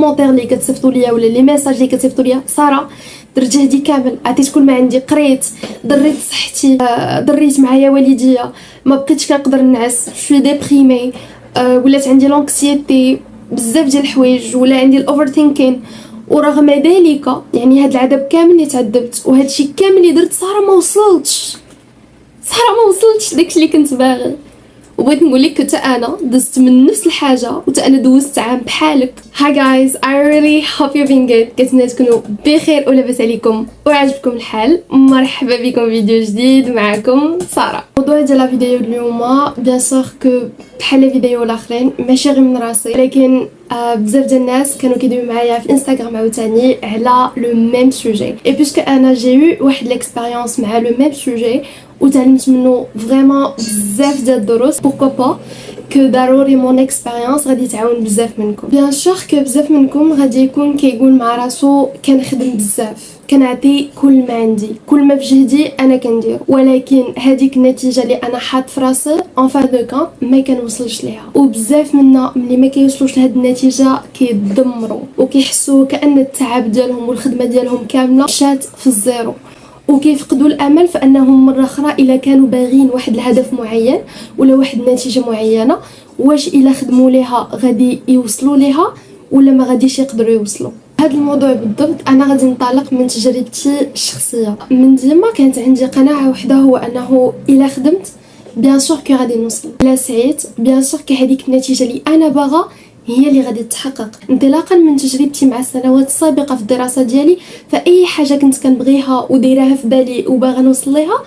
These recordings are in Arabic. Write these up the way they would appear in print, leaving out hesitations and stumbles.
كومونتير اللي كتصيفطوا ليا ولا لي ميساج اللي كتصيفطوا ليا، ساره درت جهدي كامل، عطيت كل ما عندي، قريت، ضريت صحتي، ضريت معايا والديا، ما بقيتش كنقدر نعس، شوي ديبريمي، ولات عندي لونكسيتي، بزاف ديال الحوايج، ولا عندي الاوفر ثينكين. ورغم ذلك يعني هاد العذاب كامل اللي تعذبت وهاد الشيء كامل اللي درت، ساره ما وصلتش داكشي اللي كنت باغي. وبغيت نقول لك حتى انا دزت من نفس الحاجه، وحتى انا دوزت عام بحالك. هاي جايز، I really hope you've been good. كنتمنى تكونوا بخير ولاباس عليكم وعجبكم الحال. مرحبا بكم في فيديو جديد، معكم ساره. الموضوع ديال الفيديو اليوم بيان سور كو بحال الفيديو الاخرين ماشي غير من راسي، لكن بزاف ديال الناس كانوا كيدويو معايا في انستغرام عاوتاني على لو ميم سوجي، اي بيسكو انا جي واحد ليكسبيريونس مع لو ميم سوجي وتعلمت منه فريمون بزاف ديال الدروس. بوركو با كو ضروري مون اكسبيريونس غادي تعاون بزاف منكم. بيان سور كو بزاف منكم غادي يكون كيقول مع راسو كنخدم بزاف، كنعطي كل ما عندي، كل ما بجهدي انا كندير، ولكن هذيك النتيجه اللي انا حاط في راسي اون فان دو كونط ما كنوصلش ليها. وبزاف منا ملي ما كيوصلوش لهاد النتيجه كيدمروا وكيحسوا كأن التعب ديالهم والخدمه ديالهم كامله مشات في الزيرو، وكيفقدوا الامل في انهم مره اخرى الا كانوا باغين واحد الهدف معين ولا واحد النتيجه معينه، واش الا خدموا ليها غادي يوصلوا ليها ولا ما غاديش يقدروا يوصلوا. هذا الموضوع بالضبط انا غادي ننطلق من تجربتي الشخصيه. من ديما كانت عندي قناعه وحده، هو انه الا خدمت بيان سور كي غادي نوصل، الا سعيت بيان سور كي هذيك النتيجه اللي انا باغا هي اللي غادي تتحقق. انطلاقا من تجربتي مع السنوات السابقه في الدراسه ديالي، فاي حاجه كنت كنبغيها ودايراها في بالي وباغا نوصل ليها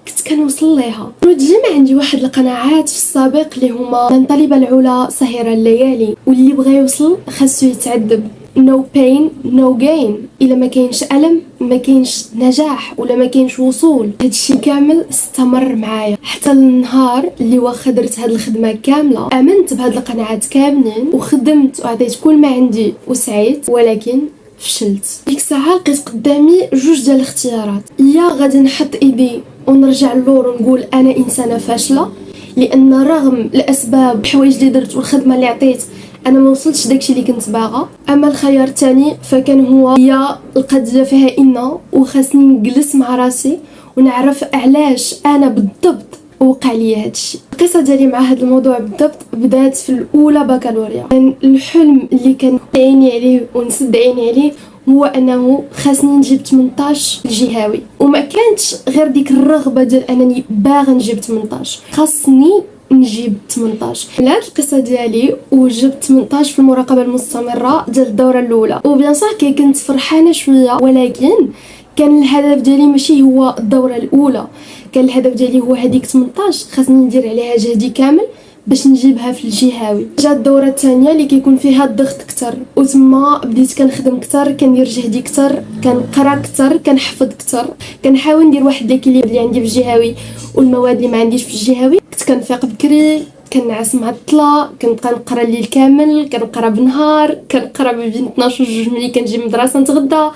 كنت كنوصل ليها. ديما عندي واحد القناعات في السابق اللي هما من طلب العلا سهر الليالي، واللي بغى يوصل خاصو يتعذب. no pain no gain. الا ما كاينش الم ما كاينش نجاح ولا ما كاينش وصول. هادشي كامل استمر معايا حتى النهار اللي واخا درت هاد الخدمه كامله، امنت بهاد القناعات كاملين وخدمت وعطيت كل ما عندي وسعيت، ولكن فشلت. ديك الساعه لقيت قدامي جوج ديال الاختيارات: يا غادي نحط ايدي ونرجع للور ونقول انا انسانه فاشله، لان رغم الاسباب الحوايج اللي درت والخدمه اللي عطيت انا ما وصلتش داكشي اللي كنت باغا. اما الخيار الثاني فكان هو يا القضيه فيها ان وخاصني نجلس مع راسي ونعرف علاش انا بالضبط وقع لي هادشي. القصه ديالي مع هذا الموضوع بالضبط بدات في الاولى بكالوريا. كان الحلم اللي كان عيني عليه ونسد عيني عليه هو انه خاصني نجيب 18 الجهوي، وما كانتش غير ديك الرغبه ديال انني باغا نجيب 18، خاصني نجيب 18. لات القصه ديالي وجبت 18 في المراقبه المستمره ديال الدوره الاولى، وبيان صح كنت فرحانه شويه، ولكن كان الهدف ديالي ماشي هو الدوره الاولى، كان الهدف ديالي هو هذيك 18 خاصني ندير عليها جهدي كامل باش نجيبها في الجهوي. جات الدوره الثانيه اللي كيكون فيها الضغط اكثر، وتما بديت كنخدم اكثر، كندير جهدي اكثر، كنقرا اكثر، كنحفظ اكثر، كنحاول ندير واحد ليكيليب اللي عندي في الجهوي والمواد اللي ما عنديش في الجهوي. كنت كنفيق بكري، كنعس معطله، كنبقى نقرا الليل كامل، كنقرا بنهار، كنقرا بين 12 و 2 ملي كنجي من المدرسه نتغدى.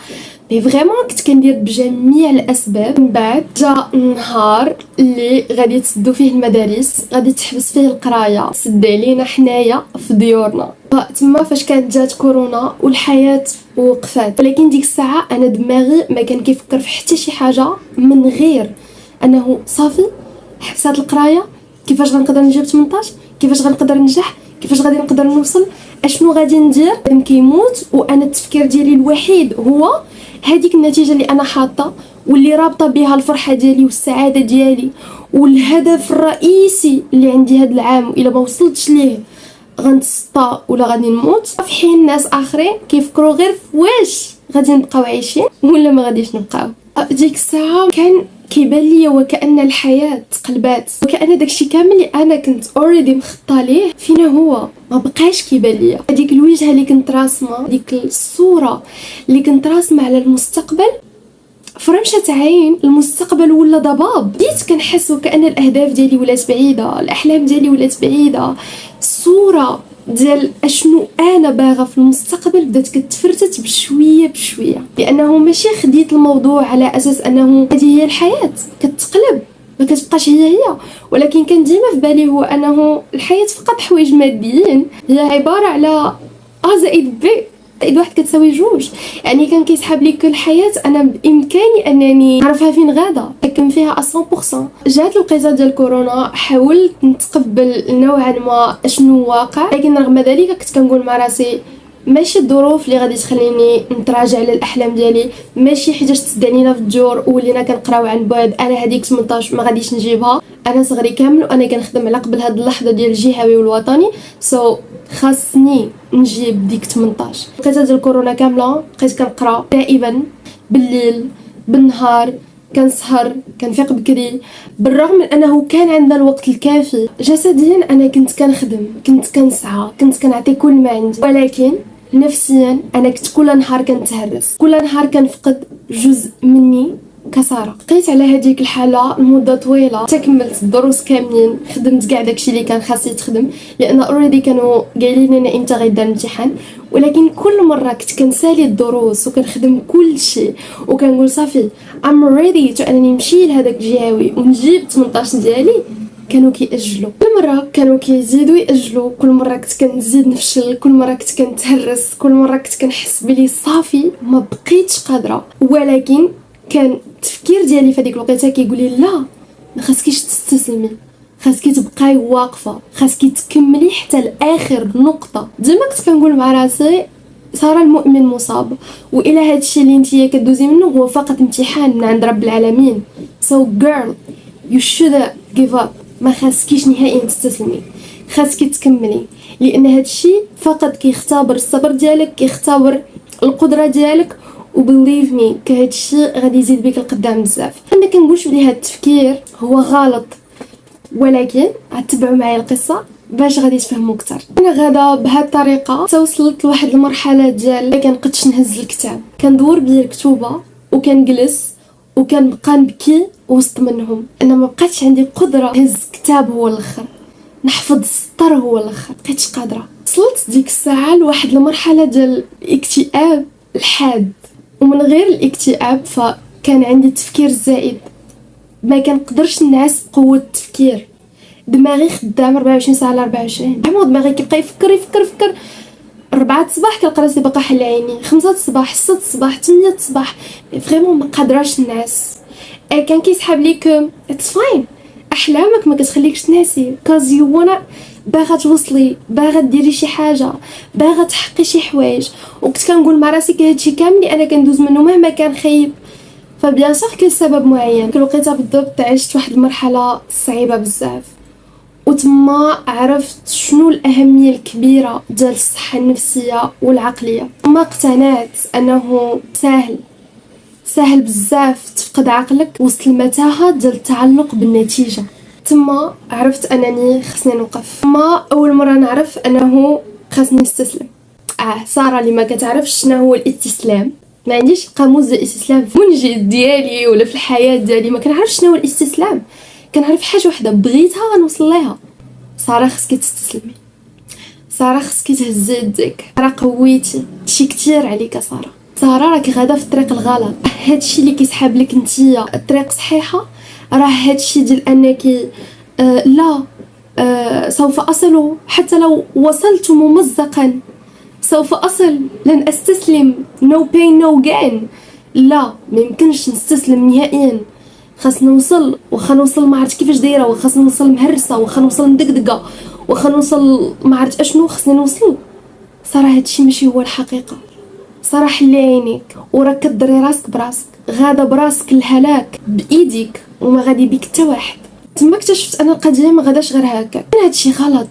مي فريمون كنت كندير بجميع الاسباب. من بعد جا النهار اللي غادي تسدو فيه المدارس، غادي تحبس فيه القرايه، سد علينا حنايا في ديورنا. تما فاش كانت جات كورونا والحياه وقفات، ولكن ديك الساعه انا دماغي ما كان كيفكر في حتى شي حاجه من غير انه صافي حبسات القرايه، كيفاش غنقدر نجيب 18، كيفاش غنقدر ننجح، كيفاش غادي نقدر نوصل، اشنو غادي ندير. كيموت وانا التفكير ديالي الوحيد هو هذيك النتيجه اللي انا حاطه واللي رابطه بها الفرحه ديالي والسعاده ديالي والهدف الرئيسي اللي عندي هذا العام، والا ما وصلتش ليه غنتسطى ولا غادي نموت. في حين الناس اخرين كيفكروا غير في واش غادي نبقاو عايشين ولا ما غاديش نبقاو. ديك الساعه كان كيبان ليا وكأن الحياه تقلبات، وكأن داكشي كامل اللي انا كنت اوريدي مخططه ليه فينا هو ما بقاش كيبان ليا. هذيك الوجهه اللي كنت راسمه، ديك الصوره اللي كنت راسمه على المستقبل، فرمشت عين المستقبل ولا ضباب. بديت كنحس وكأن الاهداف ديالي ولات بعيده، الاحلام ديالي ولات بعيده، الصوره ديال اشنو انا باغا في المستقبل بدات كتفرتت بشويه بشويه، لانه ماشي خديت الموضوع على اساس انه هذه هي الحياه كتقلب ما كتبقاش هي، ولكن كان ديما في بالي هو انه الحياه فقط حوايج ماديين، هي عباره على ا زائد بي زائد واحد كتساوي جوج. يعني كان كيسحب لي كل الحياه انا بامكاني انني نعرفها فين غادا، نحكم فيها 100%. جات الوقيته ديال كورونا حاولت نتقبل نوعا ما اشنو واقع، لكن رغم ذلك كنت كنقول مع راسي ماشي الظروف اللي غادي تخليني نتراجع على الاحلام ديالي، ماشي حيتاش تسد علينا في الدور ولينا كنقراو عن بعد انا هذيك 18 ما غاديش نجيبها. انا صغري كامل وانا كنخدم على قبل هاد اللحظه ديال الجهوي والوطني، خاصني نجيب ديك 18. الوقيته ديال كورونا كامله بقيت كنقرا دائما بالليل بالنهار، كنسهر كنفيق بكري، بالرغم من انه كان عندنا الوقت الكافي. جسديا انا كنت كنخدم، كنت كنسعى، كنت كنعطي كل ما عندي، ولكن نفسيا انا كنت كل نهار كنتهرس، كل نهار كنفقد جزء مني كساره. بقيت على هذيك الحاله لمده طويله حتى كملت الدروس كاملين، خدمت كاع داكشي اللي كان خاص يتخدم لان اوريدي كانوا قايلين لنا امتى غيدار الامتحان. ولكن كل مره كنت كنسالي الدروس وكنخدم كل شيء وكنقول صافي ام ريدي تو انني نمشي لهداك الجهوي ونجيب 18 ديالي، كانوا كيأجلوا. كل مره كانوا كيزيدوا يأجلوا، كل مره كنت كنزيد نفشل، كل مره كنت كنتهرس، كل مره كنت كنحس بلي صافي ما بقيتش قادره. ولكن كان التفكير ديالي في هذيك الوقيته كيقول لي لا، ما خاصكيش تستسلمي، خاصكي تبقاي واقفه، خاصكي تكملي حتى لاخر نقطه. ديما كنت كنقول مع راسي ساره المؤمن مصاب، والى هذا الشيء اللي نتيا كدوزي منه هو فقط امتحان من عند رب العالمين. so girl you should give up، ما خاصكيش نهائيا تستسلمي، خاصكي تكملي، لان هذا الشيء فقط كيختبر الصبر ديالك، كيختبر القدره ديالك، وبليف مي كهاد الشيء غادي يزيد بك القدام بزاف. انا كنقولش بلي هاد التفكير هو غلط، ولكن غتبعوا معايا القصه باش غادي تفهموا اكثر. انا غادا بهاد الطريقه توصلت لواحد المرحله ديال كنقدش نهز الكتاب، كندور بيا الكتوبه وكنجلس وكنبقى نبكي وسط منهم. انا ما بقاتش عندي قدره نهز كتاب هو الاخر، نحفظ السطر هو الاخر، بقيتش قادره. وصلت ديك الساعه لواحد المرحله ديال الاكتئاب الحاد، ومن غير الاكتئاب فكان عندي تفكير زائد، ما كنقدرش نعس بقوه التفكير، دماغي خدام 24 ساعه على 24. عمود دماغي كيبقى يفكر 4 الصباح كنلقى راسي باقا حل عيني، 5 الصباح 6 الصباح 8 الصباح، فريمون ما قادراش نعس. كان كيسحب ليك اتس فاين، احلامك ما كتخليكش تنعسي كاز يو وانا باغا توصلي، باغا ديري شي حاجه، باغا تحققي شي حوايج. وكنت كنقول مع راسي هادشي كامل انا كندوز منه مهما كان خايب فبيان سور كاين سبب معين. في الوقيته بالضبط عشت واحد المرحله صعيبه بزاف، وتما عرفت شنو الاهميه الكبيره ديال الصحه النفسيه والعقليه. ما اقتنعت انه سهل بزاف تفقد عقلك وسط المتاهه ديال التعلق بالنتيجه. تما عرفت انني خصني نوقف. ما اول مره نعرف انه خصني نستسلم. ساره اللي ما كتعرفش شنو هو الاستسلام، ما عنديش قاموس ديال الاستسلام في المنجد ديالي ولا في الحياه ديالي، ما كنعرفش شنو هو الاستسلام. كنعرف حاجه وحده بغيتها غنوصل ليها. ساره خصك تستسلمي، ساره خصك تهزي يديك، راه قويتي، شي كتير عليك ساره راك غادا في الطريق الغلط. هادشي اللي كيسحب لك نتيا الطريق صحيحه راه هادشي ديال انك لا سوف اصل، حتى لو وصلت ممزقا سوف اصل، لن استسلم، no pain no gain. لا ما يمكنش نستسلم نهائيا، خاص نوصل، وخا نوصل ما عرفت كيفاش دايره، وخاص نوصل مهرسه، وخا نوصل مدقدقه، وخا نوصل ما عرفت اشنو خاصني نوصل. صراحه هادشي ماشي هو الحقيقه. صراحه حلي عينيك وراك كدري راسك براسك، غادا براسك الهلاك بايديك وما غادي بيك حتى واحد. تما اكتشفت انا القضيه ما غاداش غير هكا، انا هادشي غلط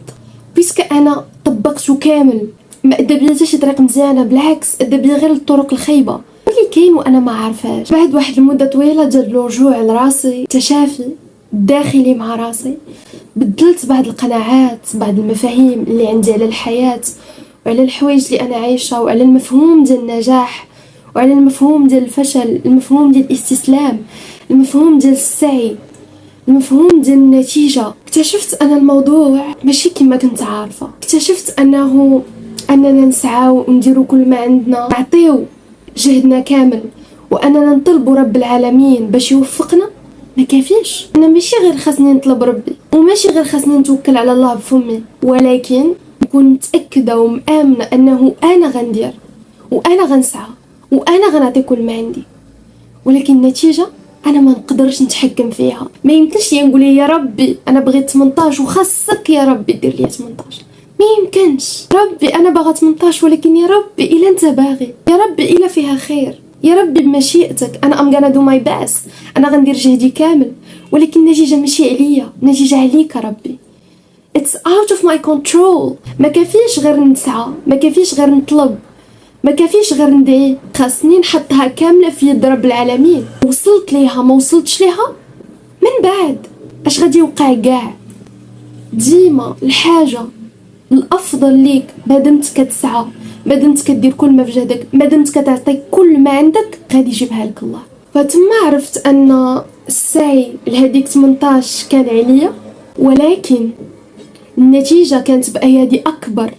بيسك انا طبقته كامل، ما ادى بيا حتى شي طريق مزيانه، بالعكس ادى بيا غير الطرق الخايبه اللي كاين وانا ما عارفاش. بعد واحد المده طويله ديال الرجوع لراسي، تشافي داخلي مع راسي، بدلت بعض القناعات، بعض المفاهيم اللي عندي على الحياه وعلى الحوايج اللي انا عايشه، وعلى المفهوم ديال النجاح، وعلى المفهوم ديال الفشل، المفهوم ديال الاستسلام، المفهوم ديال السعي، المفهوم ديال النتيجه. اكتشفت ان الموضوع ماشي كما كنت عارفه. اكتشفت اننا نسعاو ونديرو كل ما عندنا، نعطيو جهدنا كامل، واننا نطلبوا رب العالمين باش يوفقنا ما كافيش. انا ماشي غير خاصني نطلب ربي، وماشي غير خاصني نتوكل على الله بفمي، ولكن نكون متاكده ومآمنه انه انا غندير، وانا غنسعى وانا غنعطي كل ما عندي، ولكن النتيجه انا ما نقدرش نتحكم فيها. ما يمكنش لي نقول يا ربي انا بغيت 18 وخاصك يا ربي دير لي 18، ما يمكنش. ربي انا باغا 18 ولكن يا ربي الا انت باغي، يا ربي الا فيها خير، يا ربي بمشيئتك. انا ام غانا دو ماي باس، انا غندير جهدي كامل، ولكن النتيجه ماشي عليا، النتيجه عليك ربي. It's out of my control. ما كافيش غير نسعى، ما كافيش غير نطلب، ما كافيش غير ندعي، خاصني نحطها كامله في يد رب العالمين. وصلت ليها ما وصلتش ليها من بعد اش غادي يوقع كاع. ديما الحاجه الافضل ليك مادمت كتسعى، مادمت كدير كل ما في جهدك، مادمت كتعطي كل ما عندك، غادي يجيبها لك الله. فتما عرفت ان السعي لهديك 18 كان عليا، ولكن النتيجه كانت بايادي اكبر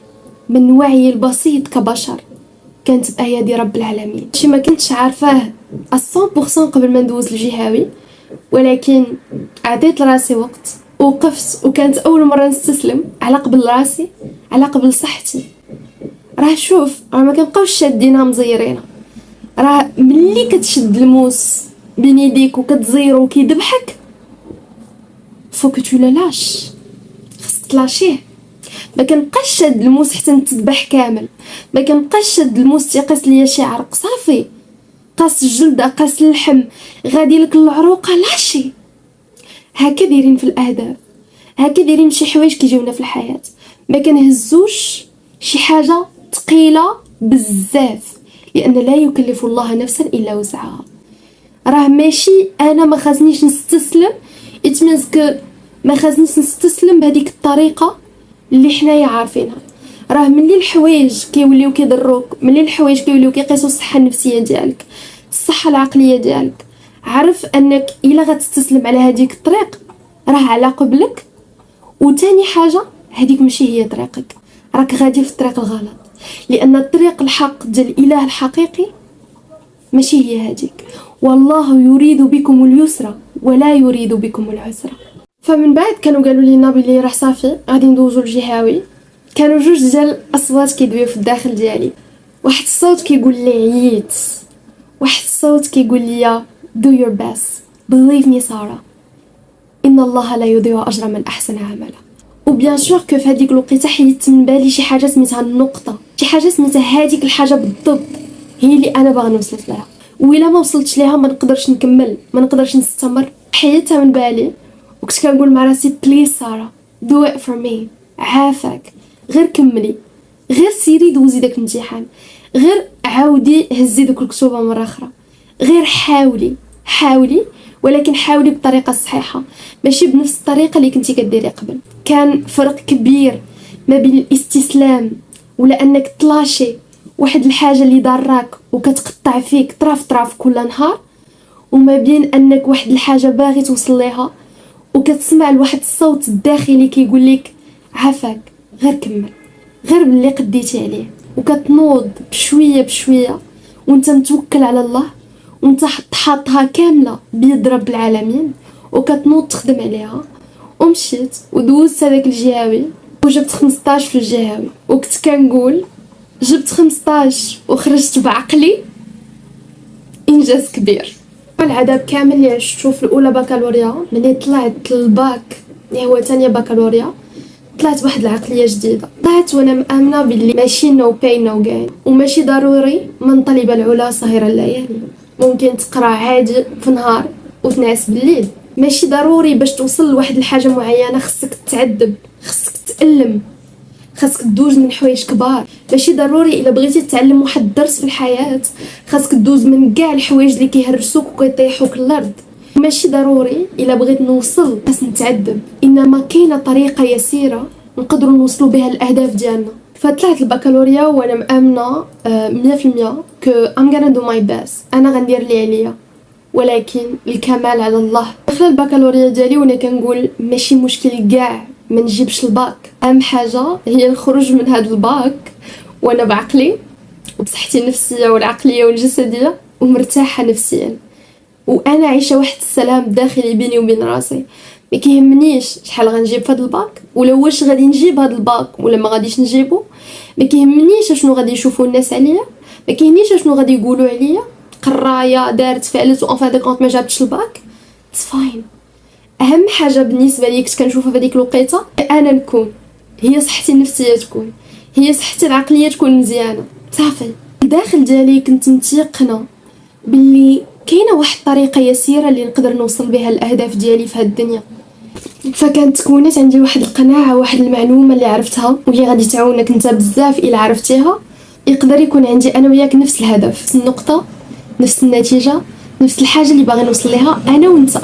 من وعي البسيط كبشر، كانت بايادي رب العالمين. شي ما كنتش عارفاه 100% قبل ما ندوز الجهاوي، ولكن عطيت لراسي وقت، وقفت، وكانت اول مره نستسلم على قبل راسي، على قبل صحتي. راه شوف، راه ما كنبقاوش شادينها مزيرينها، راه ملي كتشد الموس بين يديك وكتزيرو وكيذبحك فوك تو لاش، خصك تلاشيه. ما كنبقاش شاد الموس حتى نتذبح كامل، ما كنبقاش شاد الموس تيقيس ليا شي عرق، صافي قاس الجلده، قاس اللحم، غادي لك العروقه لاشي. هكا دايرين في الاهداف، هكا دايرين شي حوايج كيجيونا في الحياه، ما كنهزوش شي حاجه ثقيله بزاف، لان لا يكلف الله نفسا الا وسعها. راه ماشي انا ما خاصنيش نستسلم، اتمنى ما خاصنيش نستسلم بهذيك الطريقه اللي حنايا عارفينها. راه ملي الحوايج كيوليو كيضروك، ملي الحوايج كيوليو كيقيسوا الصحه النفسيه ديالك، الصحه العقليه ديالك، عرف انك الا غتستسلم على هذيك الطريق راه على قبلك. وتاني حاجه، هذيك ماشي هي طريقك، راك غادي في الطريق الغلط، لان الطريق الحق ديال الاله الحقيقي ماشي هي هذيك. والله يريد بكم اليسر ولا يريد بكم العسر. فمن بعد كانوا قالوا لنا بلي راه صافي غادي ندوزو الجهاوي. كانوا جوج ديال الاصوات كيدويو في الداخل ديالي، واحد الصوت كيقول لي عييت، واحد الصوت كيقول لي do your best believe me سارة، ان الله لا يضيع اجر من احسن عملا. وبيان سور كو في هذيك الوقيته حيدت من بالي شي حاجه سميتها النقطه، شي حاجه سميتها هذيك الحاجه بالضبط هي اللي انا باغا نوصل لها، وإلا ما وصلتش ليها ما نقدرش نكمل، ما نقدرش نستمر. حيدتها من بالي وكنت كنقول مع راسي بليز سارة do it for me، عافاك، غير كملي، غير سيري دوزي داك الامتحان، غير عاودي هزي دوك الكتوبه مره اخرى، غير حاولي، ولكن حاولي بالطريقه الصحيحه، ماشي بنفس الطريقه اللي كنتي كديري قبل. كان فرق كبير ما بين الاستسلام ولا انك تلاشي واحد الحاجه اللي ضراك وكتقطع فيك طراف كل نهار، وما بين انك واحد الحاجه باغي توصل ليها وكتسمع لواحد الصوت الداخلي كيقول لك عافاك، غير كمل، غير باللي قديتي عليه، وكتنوض بشويه وانت متوكل على الله، وانت حاطها كامله بيد رب العالمين، وكتنوض تخدم عليها. ومشيت ودوزت هذاك الجهاوي وجبت 15 في الجهاوي، وكنت كنقول جبت 15 وخرجت بعقلي، انجاز كبير. العذاب كامل اللي عشتو في الاولى بكالوريا، ملي طلعت الباك اللي هو تانية بكالوريا، طلعت واحد العقليه جديده، طلعت وانا مامنه باللي ماشي نو باين نو جاين، وماشي ضروري من طلب العلا سهر الليالي. ممكن تقرا عادي في نهار وتنعس بالليل، ماشي ضروري باش توصل لواحد الحاجه معينه خصك تعذب، خصك تألم، خاصك تدوز من حوايج كبار. ماشي ضروري الا بغيتي تتعلم واحد الدرس في الحياه خاصك تدوز من كاع الحوايج اللي كيهرسوك وكيطيحوك الارض. ماشي ضروري الا بغيت نوصل خاص نتعذب، انما كاينه طريقه يسيره نقدروا نوصلوا بها الاهداف ديالنا. فطلعت البكالوريا وانا مامنه 100% كو ام غانا دو ماي بيست، انا غندير اللي عليا، ولكن الكمال على الله. داخل البكالوريا ديالي وانا كنقول ماشي مشكل كاع ما نجيبش الباك، اهم حاجه هي الخروج من هذا الباك وانا بعقلي وبصحتي النفسيه والعقليه والجسديه ومرتاحه نفسيا، وانا عايشه واحد السلام داخلي بيني وبين راسي. ما كيهمنيش شحال غنجيب في هذا الباك ولا واش غادي نجيب هذا الباك ولا ما غاديش نجيبو، ما كيهمنيش شنو غادي يشوفوا الناس عليا، ما كيهمنيش شنو غادي يقولوا عليا. قرايه دارت فعلت وان فان كونط ما جابتش الباك، اتس فاين. اهم حاجه بالنسبه لي كنت كنشوفها في هذيك الوقيته انا نكون، هي صحتي النفسيه تكون، هي صحتي العقليه تكون مزيانه صافي. الداخل ديالي كنت متيقنه باللي كاينه واحد الطريقه يسيره اللي نقدر نوصل بها الاهداف ديالي في هاد الدنيا. فكانت تكونت عندي واحد القناعه، واحد المعلومه اللي عرفتها واللي غادي تعاونك انت بزاف الا عرفتيها. يقدر يكون عندي انا وياك نفس الهدف، نفس النقطه، نفس النتيجه، نفس الحاجه اللي باغي نوصل لها انا وانت،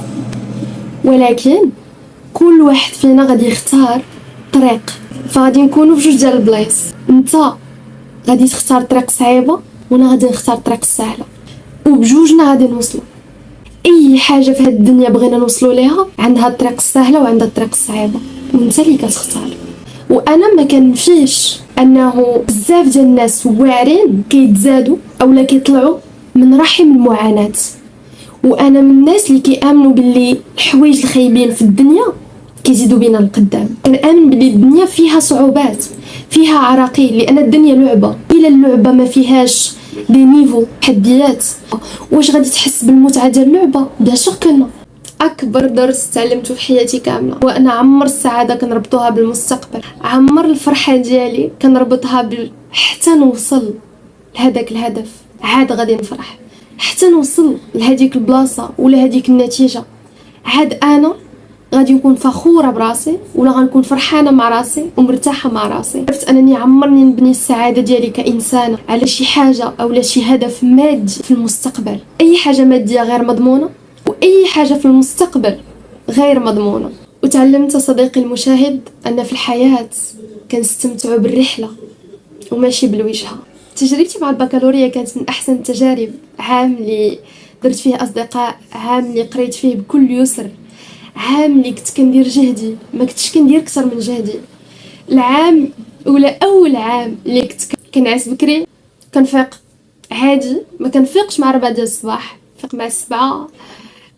ولكن كل واحد فينا غادي يختار طريق. فغادي نكونوا في جوج ديال البلايص، انت غادي تختار طريق صعيبه وانا غادي نختار طريق سهله، وبجوجنا غادي نوصلوا. اي حاجه في هاد الدنيا بغينا نوصلوا ليها عندها الطريق السهله وعندها الطريق الصعيبه، وانت اللي كتختار. وانا ما كنفيش انه بزاف ديال الناس واعرين كيتزادوا اولا كيطلعوا من رحم المعاناه، وانا من الناس اللي كيامنوا باللي الحوايج الخايبين في الدنيا كيزيدوا بينا القدام. كنامن باللي الدنيا فيها صعوبات، فيها عراقيل، لان الدنيا لعبه، الا اللعبه ما فيهاش دي نيفو تحديات واش غادي تحس بالمتعه ديال اللعبه؟ بيان سور كنا. اكبر درس تعلمته في حياتي كامله وانا عمر السعاده كنربطوها بالمستقبل، عمر الفرحه ديالي كنربطها حتى نوصل لهداك الهدف عاد غادي نفرح، حتى نوصل لهديك البلاصه ولا هديك النتيجه عاد انا غادي نكون فخوره براسي ولا غنكون فرحانه مع راسي ومرتاحه مع راسي. عرفت انني عمرني نبني السعاده ديالي كانسانه على شي حاجه او شي هدف مادي في المستقبل. اي حاجه ماديه غير مضمونه، واي حاجه في المستقبل غير مضمونه. وتعلمت صديقي المشاهد ان في الحياه كنستمتعوا بالرحله وماشي بالوجهه. تجربتي مع البكالوريا كانت من احسن التجارب، عام اللي درت فيه اصدقاء، عام اللي قريت فيه بكل يسر، عام اللي كنت كندير جهدي، ما كنتش كندير اكثر من جهدي. العام ولا اول عام اللي كنت كنعس بكري، كنفيق عادي، ما كنفيقش مع 4 ديال الصباح، فيق مع 7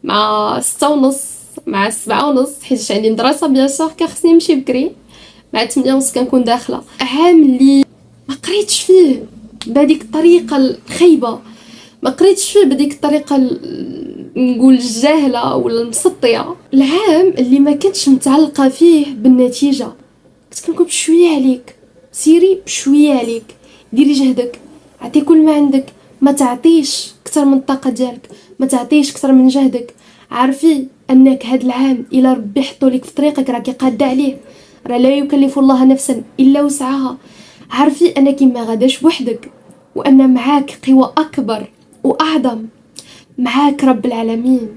مع 6:30 مع 7:30 حيت عندي مدرسه بيان سور كخصني نمشي بكري، مع 8:30 كنكون داخله. عام اللي ما قريتش فيه بهذيك الطريقه الخايبه، ما قريتش فيه بديك الطريقه نقول الجاهله ولا المسطيه. العام اللي ما كنتش متعلقه فيه بالنتيجه، كنت كنقول بشويه عليك، سيري بشويه عليك، ديري جهدك، عطي كل ما عندك، ما تعطيش اكثر من الطاقه ديالك، ما تعطيش اكثر من جهدك. عارفي انك هاد العام الا ربي حطو لك في طريقك راكي قاده عليه، راه لا يكلف الله نفسا الا وسعها. عارفي انك ما غاداش بوحدك، وان معاك قوه اكبر واعظم، معاك رب العالمين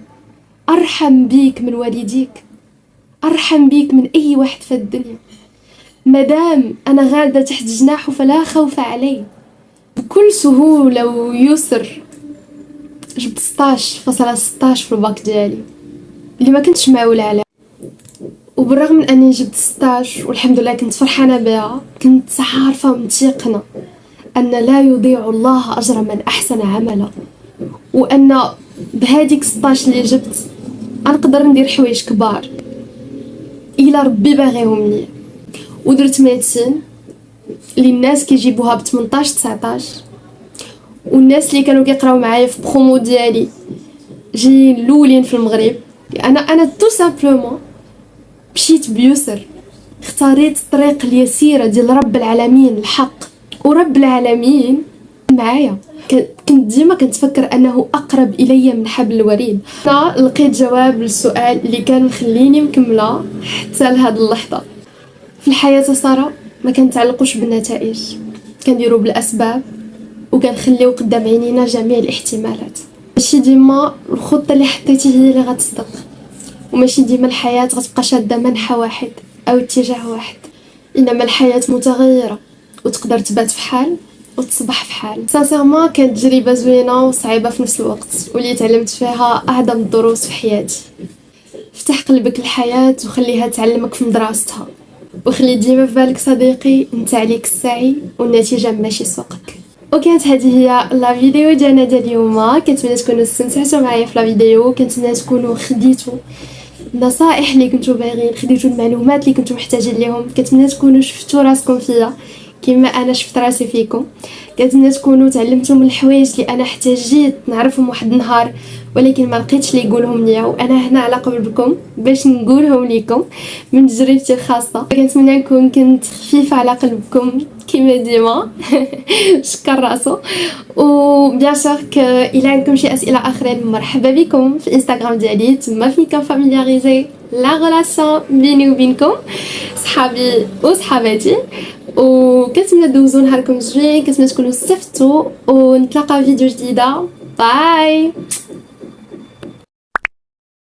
ارحم بيك من والديك، ارحم بيك من اي واحد في الدنيا. مادام انا غاده تحت جناحه فلا خوف علي. بكل سهوله ويسر جبت 16.16 في الباك ديالي اللي ما كنتش معوله عليه، وبالرغم من اني جبت 16 والحمد لله كنت فرحانه بها، كنت عارفه ومتيقنه ان لا يضيع الله اجر من احسن عملا، وان بهاديك 16 اللي جبت نقدر ندير حوايج كبار الا ربي باغيهم لي. ودرت ميديسين اللي الناس كيجيبوها ب 18 19، والناس اللي كانوا كيقراو معايا في برومو ديالي جايين الاولين في المغرب. انا تو سامبلومون مشيت بيسر، اختاريت الطريق اليسيره ديال رب العالمين الحق، ورب العالمين معايا. كنت ديما كنتفكر انه اقرب الي من حبل الوريد. انا لقيت جواب للسؤال اللي كان مخليني مكمله حتى لهاد اللحظه. في الحياه ساره ما كنتعلقوش بالنتائج، كنديروا بالاسباب وكنخليو قدام عينينا جميع الاحتمالات. ماشي ديما الخطه اللي حطيتي هي اللي غتصدق، وماشي ديما الحياه غتبقى شاده منحى واحد او اتجاه واحد، انما الحياه متغيره وتقدر تبات في حال وتصبح في حال. سانسيرمون كانت تجربه زوينه وصعيبه في نفس الوقت، واللي تعلمت فيها اعظم الدروس في حياتي. افتح قلبك للحياه وخليها تعلمك في مدرستها، وخلي ديما في بالك صديقي انت عليك السعي والنتيجه ماشي سوقك. وكانت هذه هي لا فيديو ديالنا ديال اليوم. كنتمنى تكونوا استمتعتوا معايا في لا فيديو، كنتمنى تكونوا خديتوا النصائح اللي كنتو باغيين، خديتو المعلومات اللي كنتو محتاجين ليهم. كنتمنى تكونوا شفتوا راسكم فيا كما انا شفت راسي فيكم. كنتمنى تكونوا تعلمتوا من الحوايج اللي انا احتاجيت نعرفهم واحد النهار ولكن ما لقيتش اللي يقولهم ليا، وانا هنا على قلبكم باش نقولهم لكم من تجربتي الخاصه. كنتمنى نكون كنت خفيفه على قلبكم كما ديما. شكر راسو. وبيان سور الى عندكم شي اسئله اخرين مرحبا بكم في انستغرام ديالي، تما فين كنفاميلياريزي لا غولاسيون بيني وبينكم صحابي وصحاباتي. وكنتمنى دوزو نهاركم زوين، كنتمنى تكونوا استفدتوا، ونتلاقاو فيديو جديده. باي.